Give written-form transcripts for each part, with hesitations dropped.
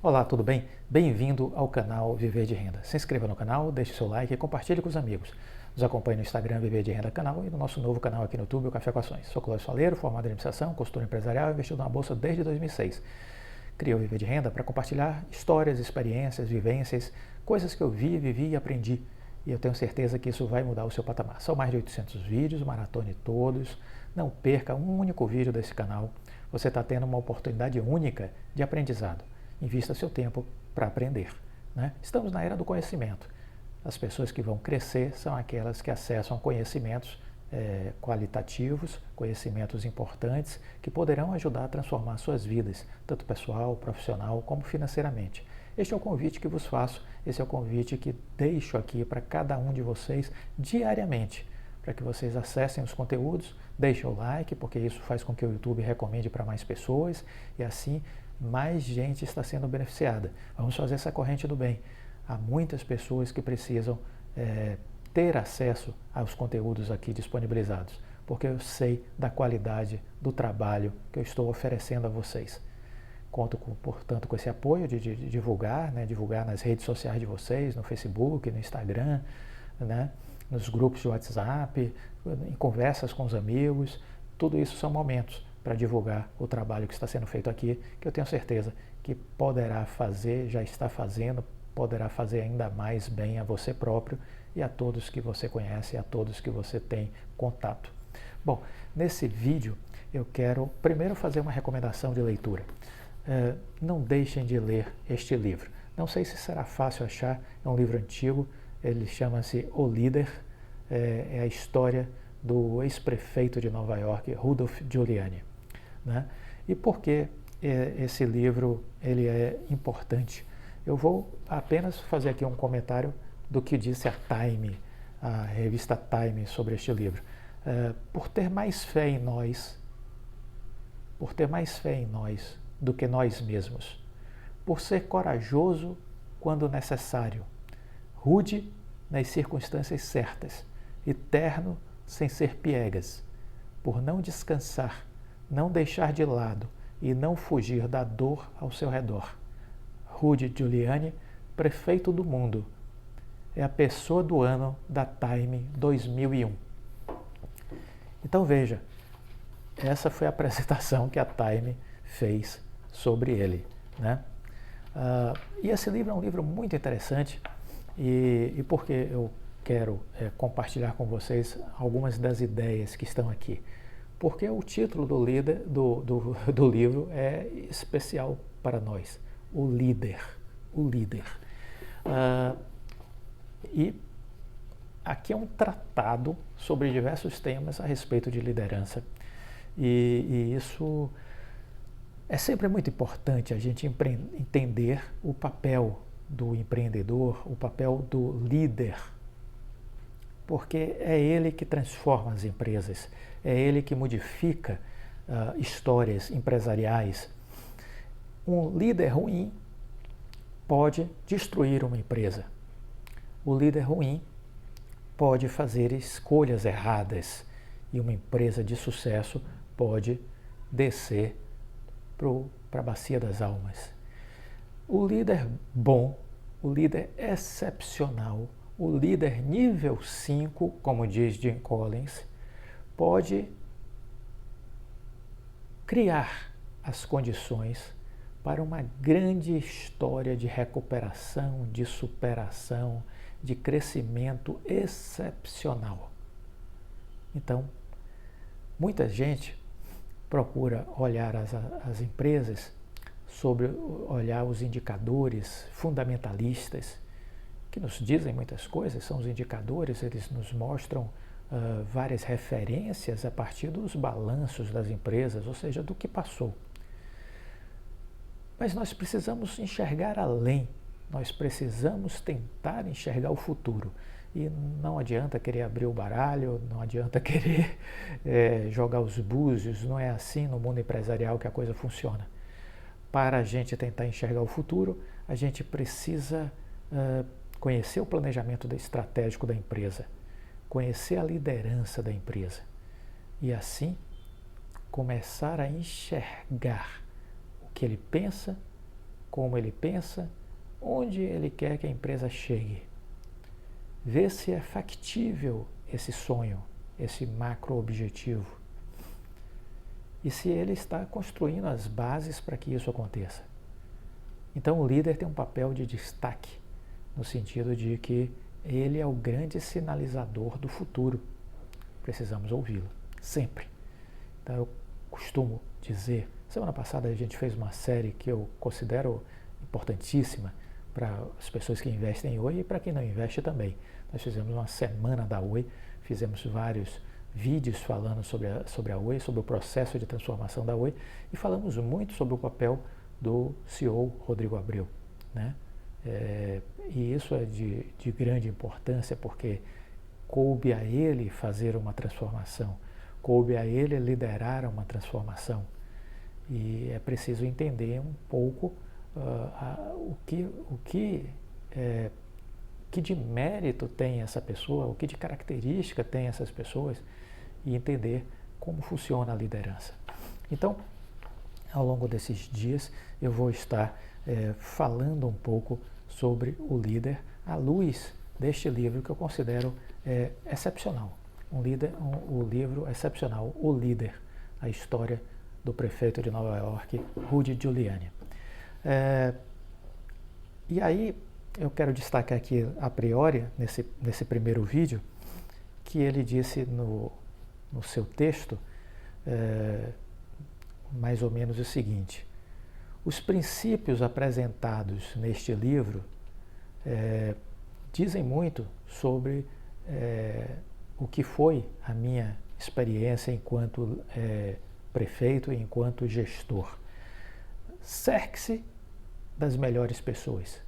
Olá, tudo bem? Bem-vindo ao canal Viver de Renda. Se inscreva no canal, deixe seu like e compartilhe com os amigos. Nos acompanhe no Instagram Viver de Renda Canal e no nosso novo canal aqui no YouTube, o Café com Ações. Sou Cláudio Faleiro, formado em administração, consultor empresarial e investido na Bolsa desde 2006. Criei o Viver de Renda para compartilhar histórias, experiências, vivências, coisas que eu vi, vivi e aprendi. E eu tenho certeza que isso vai mudar o seu patamar. São mais de 800 vídeos, maratone todos. Não perca um único vídeo desse canal. Você está tendo uma oportunidade única de aprendizado. Invista seu tempo para aprender, né? Estamos na era do conhecimento. As pessoas que vão crescer são aquelas que acessam conhecimentos qualitativos, conhecimentos importantes, que poderão ajudar a transformar suas vidas, tanto pessoal, profissional, como financeiramente. Este é o convite que vos faço, esse é o convite que deixo aqui para cada um de vocês diariamente, para que vocês acessem os conteúdos, deixem o like, porque isso faz com que o YouTube recomende para mais pessoas e assim mais gente está sendo beneficiada. Vamos fazer essa corrente do bem. Há muitas pessoas que precisam ter acesso aos conteúdos aqui disponibilizados, porque eu sei da qualidade do trabalho que eu estou oferecendo a vocês. Conto, portanto, com esse apoio de divulgar, divulgar nas redes sociais de vocês, no Facebook, no Instagram, nos grupos de WhatsApp, em conversas com os amigos. Tudo isso são momentos para divulgar o trabalho que está sendo feito aqui, que eu tenho certeza que poderá fazer, já está fazendo, poderá fazer ainda mais bem a você próprio e a todos que você conhece, a todos que você tem contato. Bom, nesse vídeo eu quero primeiro fazer uma recomendação de leitura. Não deixem de ler este livro. Não sei se será fácil achar, é um livro antigo, ele chama-se O Líder, é a história do ex-prefeito de Nova York, Rudolph Giuliani. E por que esse livro ele é importante? Eu vou apenas fazer aqui um comentário do que disse a Time, a revista Time, sobre este livro. Por ter mais fé em nós do que nós mesmos, por ser corajoso quando necessário, rude nas circunstâncias certas e terno sem ser piegas, por não descansar, não deixar de lado e não fugir da dor ao seu redor. Rudy Giuliani, prefeito do mundo, é a pessoa do ano da Time 2001. Então veja, essa foi a apresentação que a Time fez sobre ele, e esse livro é um livro muito interessante e porque eu quero compartilhar com vocês algumas das ideias que estão aqui. Porque o título do livro é especial para nós, o líder. E aqui é um tratado sobre diversos temas a respeito de liderança. E isso é sempre muito importante, a gente entender o papel do empreendedor, o papel do líder, porque é ele que transforma as empresas, é ele que modifica histórias empresariais. Um líder ruim pode destruir uma empresa. O líder ruim pode fazer escolhas erradas e uma empresa de sucesso pode descer para a bacia das almas. O líder bom, o líder excepcional, o líder nível 5, como diz Jim Collins, pode criar as condições para uma grande história de recuperação, de superação, de crescimento excepcional. Então, muita gente procura olhar as empresas olhar os indicadores fundamentalistas, que nos dizem muitas coisas, são os indicadores, eles nos mostram várias referências a partir dos balanços das empresas, ou seja, do que passou. Mas nós precisamos enxergar além, nós precisamos tentar enxergar o futuro. E não adianta querer abrir o baralho, não adianta querer jogar os búzios, não é assim no mundo empresarial que a coisa funciona. Para a gente tentar enxergar o futuro, a gente precisa conhecer o planejamento estratégico da empresa, conhecer a liderança da empresa e assim começar a enxergar o que ele pensa, como ele pensa, onde ele quer que a empresa chegue. Ver se é factível esse sonho, esse macro-objetivo. E se ele está construindo as bases para que isso aconteça. Então o líder tem um papel de destaque, no sentido de que ele é o grande sinalizador do futuro. Precisamos ouvi-lo, sempre. Então eu costumo dizer, semana passada a gente fez uma série que eu considero importantíssima para as pessoas que investem em Oi e para quem não investe também. Nós fizemos uma semana da Oi, fizemos vários vídeos falando sobre a Oi, sobre o processo de transformação da Oi e falamos muito sobre o papel do CEO Rodrigo Abreu, né? E isso é de grande importância porque coube a ele fazer uma transformação, coube a ele liderar uma transformação. E é preciso entender um pouco o que de mérito tem essa pessoa, o que de característica tem essas pessoas e entender como funciona a liderança. Então, ao longo desses dias, eu vou estar falando um pouco sobre o líder à luz deste livro que eu considero excepcional. O livro excepcional, O Líder, a história do prefeito de Nova York, Rudy Giuliani. E aí, eu quero destacar aqui a priori, nesse primeiro vídeo, que ele disse no seu texto, mais ou menos o seguinte: os princípios apresentados neste livro dizem muito sobre o que foi a minha experiência enquanto prefeito e enquanto gestor. Cerque-se das melhores pessoas.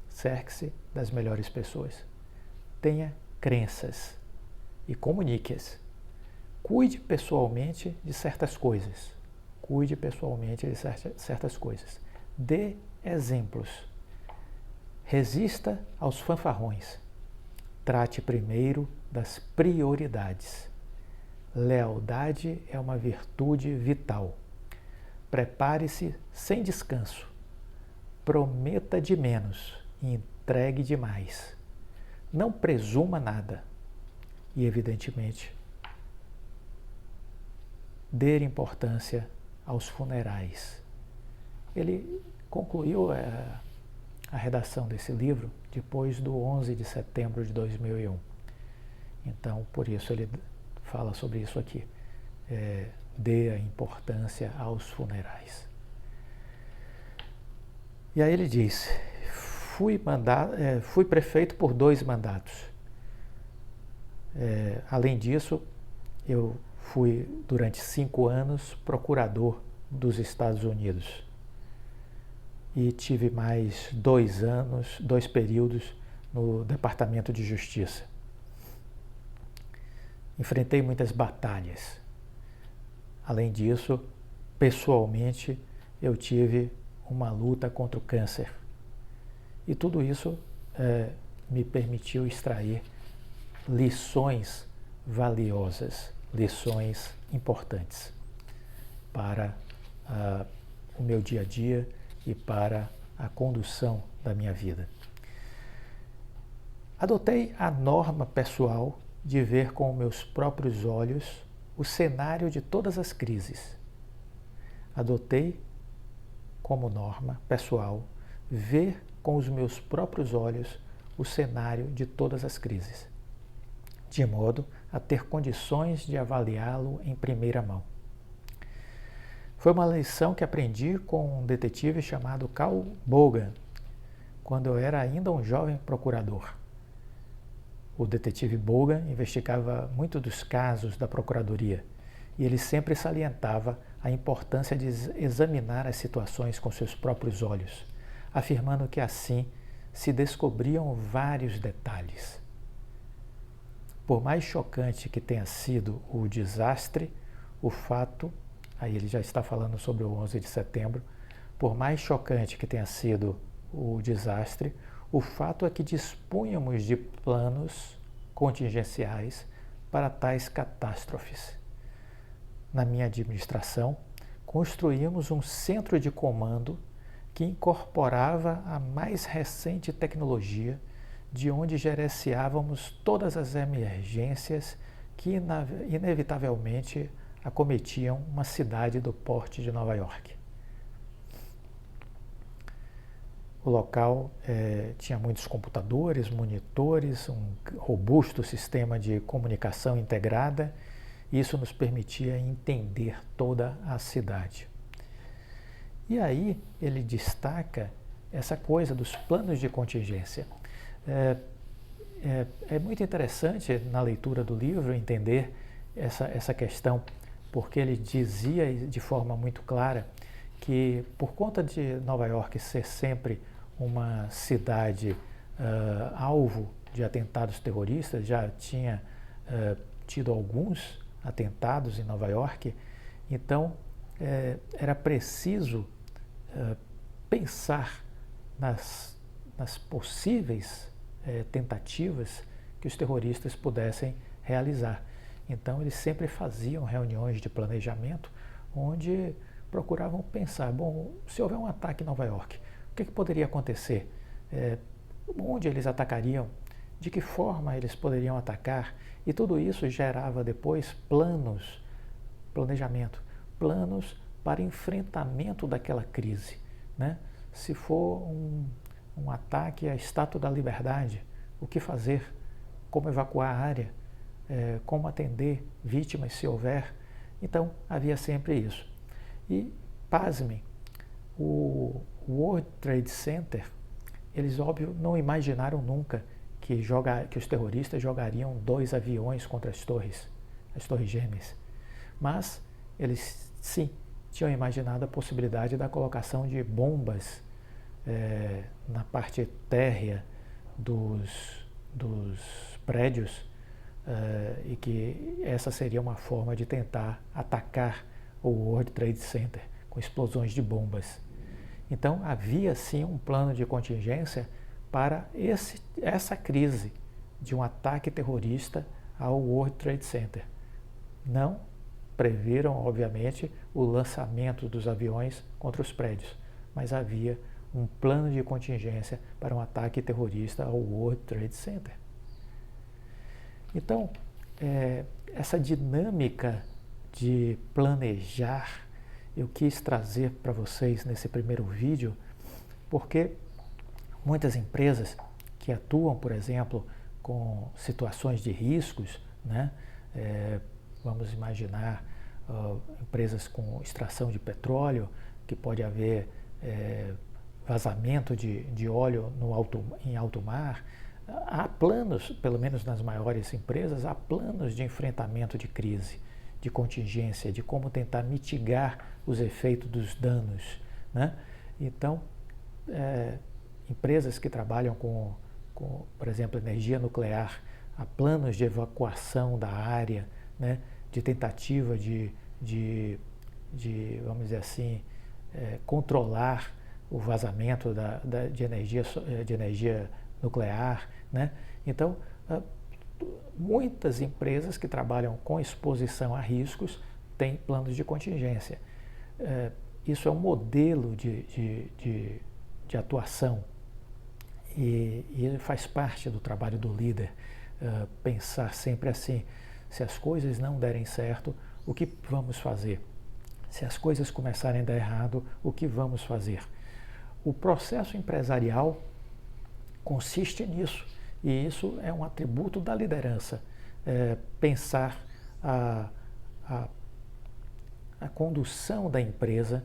Cerque-se das melhores pessoas. Tenha crenças e comunique-as. Cuide pessoalmente de certas coisas. Cuide pessoalmente de certas coisas. Dê exemplos. Resista aos fanfarrões. Trate primeiro das prioridades. Lealdade é uma virtude vital. Prepare-se sem descanso. Prometa de menos e entregue demais. Não presuma nada. E, evidentemente, dê importância aos funerais. Ele concluiu a redação desse livro depois do 11 de setembro de 2001. Então, por isso ele fala sobre isso aqui. Dê a importância aos funerais. E aí ele diz: fui prefeito por 2 mandatos. Além disso, eu fui durante 5 anos procurador dos Estados Unidos. E tive mais 2 períodos no Departamento de Justiça. Enfrentei muitas batalhas. Além disso, pessoalmente, eu tive uma luta contra o câncer. E tudo isso me permitiu extrair lições valiosas, lições importantes para o meu dia a dia e para a condução da minha vida. Adotei a norma pessoal de ver com meus próprios olhos o cenário de todas as crises. Adotei como norma pessoal ver com os meus próprios olhos o cenário de todas as crises, de modo a ter condições de avaliá-lo em primeira mão. Foi uma lição que aprendi com um detetive chamado Carl Bogan, quando eu era ainda um jovem procurador. O detetive Bogan investigava muito dos casos da procuradoria e ele sempre salientava a importância de examinar as situações com seus próprios olhos, afirmando que assim se descobriam vários detalhes. Por mais chocante que tenha sido o desastre, o fato, aí ele já está falando sobre o 11 de setembro, por mais chocante que tenha sido o desastre, o fato é que dispunhamos de planos contingenciais para tais catástrofes. Na minha administração, construímos um centro de comando que incorporava a mais recente tecnologia, de onde gerenciávamos todas as emergências que inevitavelmente acometiam uma cidade do porte de Nova York. O local tinha muitos computadores, monitores, um robusto sistema de comunicação integrada. Isso nos permitia entender toda a cidade. E aí ele destaca essa coisa dos planos de contingência. É muito interessante na leitura do livro entender essa questão, porque ele dizia de forma muito clara que, por conta de Nova York ser sempre uma cidade alvo de atentados terroristas, já tinha tido alguns atentados em Nova York, então era preciso pensar nas possíveis tentativas que os terroristas pudessem realizar. Então eles sempre faziam reuniões de planejamento onde procuravam pensar, bom, se houver um ataque em Nova York, o que poderia acontecer? Onde eles atacariam? De que forma eles poderiam atacar? E tudo isso gerava depois planejamento, planos para enfrentamento daquela crise, né? Se for um ataque à Estátua da Liberdade, o que fazer? Como evacuar a área? Como atender vítimas se houver? Então, havia sempre isso. E, pasmem, o World Trade Center, eles, óbvio, não imaginaram nunca que os terroristas jogariam 2 aviões contra as torres gêmeas. Mas eles, sim, tinham imaginado a possibilidade da colocação de bombas na parte térrea dos prédios e que essa seria uma forma de tentar atacar o World Trade Center com explosões de bombas. Então havia sim um plano de contingência para essa crise de um ataque terrorista ao World Trade Center. Não previram, obviamente, o lançamento dos aviões contra os prédios, mas havia um plano de contingência para um ataque terrorista ao World Trade Center. Então, essa dinâmica de planejar, eu quis trazer para vocês nesse primeiro vídeo, porque muitas empresas que atuam, por exemplo, com situações de riscos, né? Vamos imaginar empresas com extração de petróleo, que pode haver vazamento de óleo em alto mar. Há planos, pelo menos nas maiores empresas, há planos de enfrentamento de crise, de contingência, de como tentar mitigar os efeitos dos danos, né? Então, empresas que trabalham com, por exemplo, energia nuclear, há planos de evacuação da área, né? De tentativa de, vamos dizer assim, controlar o vazamento de energia nuclear, né? Então, muitas empresas que trabalham com exposição a riscos têm planos de contingência. Isso é um modelo de atuação e faz parte do trabalho do líder, pensar sempre assim: se as coisas não derem certo, o que vamos fazer? Se as coisas começarem a dar errado, o que vamos fazer? O processo empresarial consiste nisso, e isso é um atributo da liderança, pensar a condução da empresa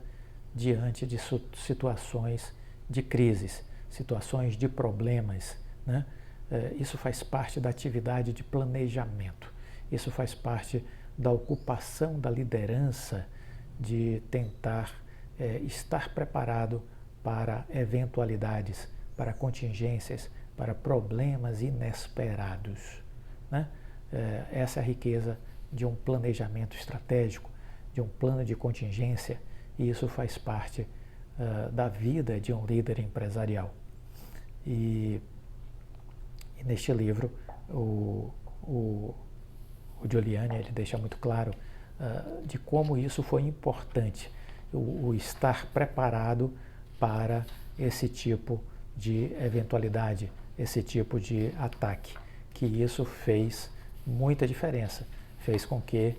diante de situações de crises, situações de problemas, né? Isso faz parte da atividade de planejamento, isso faz parte da ocupação da liderança de tentar estar preparado para eventualidades, para contingências, para problemas inesperados, né? Essa é a riqueza de um planejamento estratégico, de um plano de contingência, e isso faz parte da vida de um líder empresarial. E neste livro, o Giuliani, ele deixa muito claro de como isso foi importante, o estar preparado para esse tipo de eventualidade, esse tipo de ataque, que isso fez muita diferença, fez com que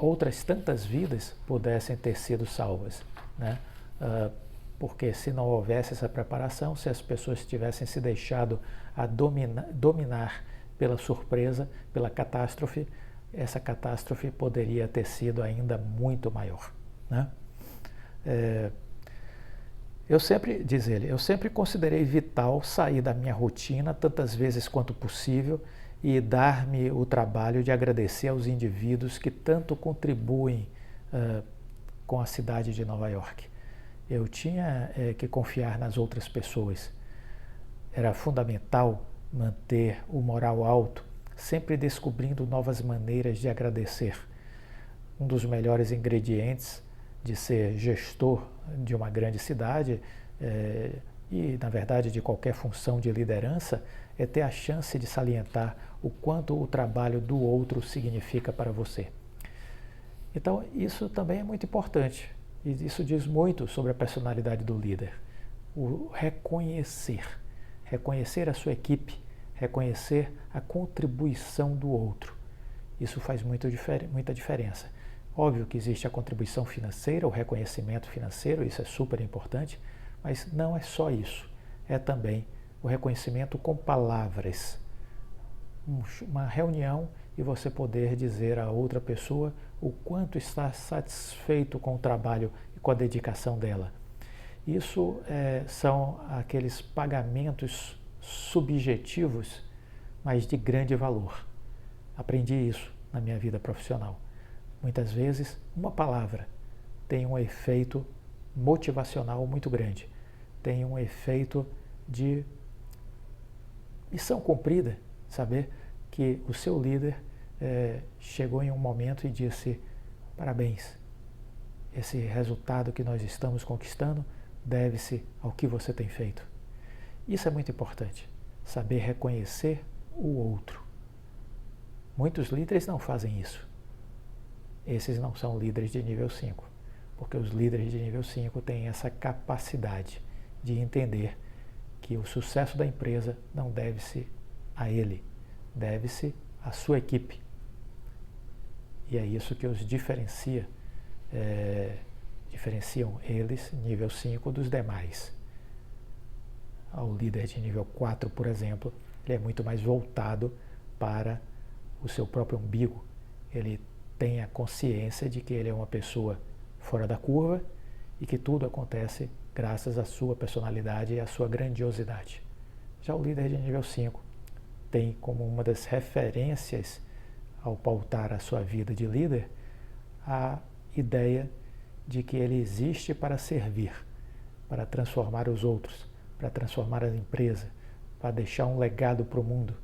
outras tantas vidas pudessem ter sido salvas, né? Porque se não houvesse essa preparação, se as pessoas tivessem se deixado dominar pela surpresa, pela catástrofe, essa catástrofe poderia ter sido ainda muito maior, né? Diz ele, eu sempre considerei vital sair da minha rotina tantas vezes quanto possível e dar-me o trabalho de agradecer aos indivíduos que tanto contribuem com a cidade de Nova York. Eu tinha que confiar nas outras pessoas. Era fundamental manter o moral alto, sempre descobrindo novas maneiras de agradecer. Um dos melhores ingredientes de ser gestor de uma grande cidade e, na verdade, de qualquer função de liderança, é ter a chance de salientar o quanto o trabalho do outro significa para você. Então, isso também é muito importante. E isso diz muito sobre a personalidade do líder. O reconhecer a sua equipe, reconhecer a contribuição do outro. Isso faz muita diferença. Óbvio que existe a contribuição financeira, o reconhecimento financeiro, isso é super importante, mas não é só isso. É também o reconhecimento com palavras. Uma reunião e você poder dizer a outra pessoa o quanto está satisfeito com o trabalho e com a dedicação dela. Isso são aqueles pagamentos subjetivos, mas de grande valor. Aprendi isso na minha vida profissional. Muitas vezes, uma palavra tem um efeito motivacional muito grande, tem um efeito de missão cumprida, saber que o seu líder chegou em um momento e disse: parabéns, esse resultado que nós estamos conquistando deve-se ao que você tem feito. Isso é muito importante, saber reconhecer o outro. Muitos líderes não fazem isso. Esses não são líderes de nível 5, porque os líderes de nível 5 têm essa capacidade de entender que o sucesso da empresa não deve-se a ele, deve-se à sua equipe. E é isso que os diferenciam eles, nível 5, dos demais. O líder de nível 4, por exemplo, ele é muito mais voltado para o seu próprio umbigo. Ele tem a consciência de que ele é uma pessoa fora da curva e que tudo acontece graças à sua personalidade e à sua grandiosidade. Já o líder de nível 5 tem como uma das referências ao pautar a sua vida de líder a ideia de que ele existe para servir, para transformar os outros, para transformar a empresa, para deixar um legado para o mundo.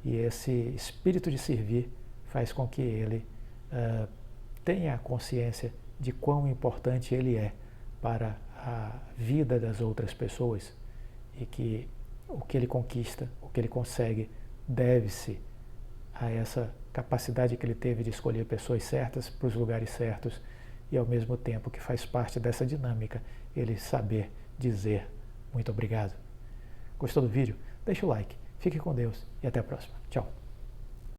E esse espírito de servir faz com que ele tenha a consciência de quão importante ele é para a vida das outras pessoas e que o que ele conquista, o que ele consegue, deve-se a essa capacidade que ele teve de escolher pessoas certas para os lugares certos e, ao mesmo tempo, que faz parte dessa dinâmica, ele saber dizer muito obrigado. Gostou do vídeo? Deixa o like, fique com Deus e até a próxima. Tchau.